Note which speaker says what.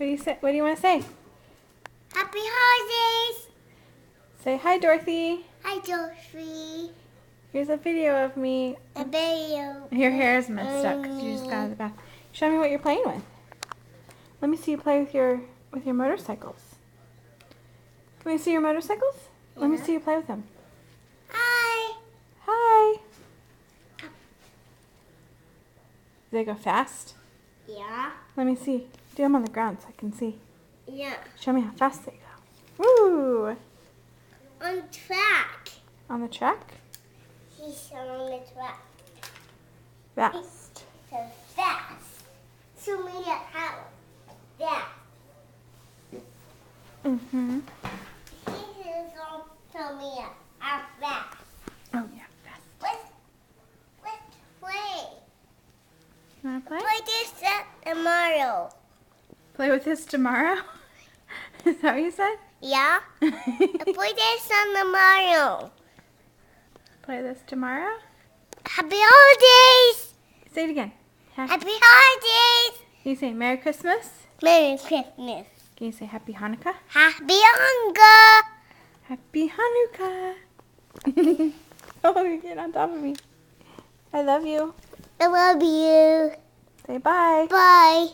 Speaker 1: do you say? What do you want to say?
Speaker 2: Happy holidays!
Speaker 1: Say hi, Dorothy.
Speaker 2: Hi, Dorothy.
Speaker 1: Here's a video of me.
Speaker 2: A video.
Speaker 1: Your hair is messed up because you just got out of the bath. Show me what you're playing with. Let me see you play with your motorcycles. Can we see your motorcycles?
Speaker 2: Yeah.
Speaker 1: Let me see you play with them.
Speaker 2: Hi.
Speaker 1: Hi. Do they go fast?
Speaker 2: Yeah.
Speaker 1: Let me see. Do them on the ground so I can see.
Speaker 2: Yeah.
Speaker 1: Show me how fast they go. Woo!
Speaker 2: On track.
Speaker 1: On the track?
Speaker 2: He's on the track.
Speaker 1: Fast.
Speaker 2: So fast. Show me how fast.
Speaker 1: Mm-hmm.
Speaker 2: He is on show me how fast.
Speaker 1: Oh, yeah, fast.
Speaker 2: Let's play.
Speaker 1: You want to play?
Speaker 2: Play this tomorrow.
Speaker 1: Play with this tomorrow? Is that what you said?
Speaker 2: Yeah. Play this on tomorrow.
Speaker 1: Play this tomorrow?
Speaker 2: Happy holidays.
Speaker 1: Say it again.
Speaker 2: Happy holidays.
Speaker 1: Can you say Merry Christmas?
Speaker 2: Merry Christmas.
Speaker 1: Can you say Happy Hanukkah?
Speaker 2: Happy Hanukkah.
Speaker 1: Happy Hanukkah. Oh, you're getting on top of me. I love you.
Speaker 2: I love you.
Speaker 1: Say bye.
Speaker 2: Bye.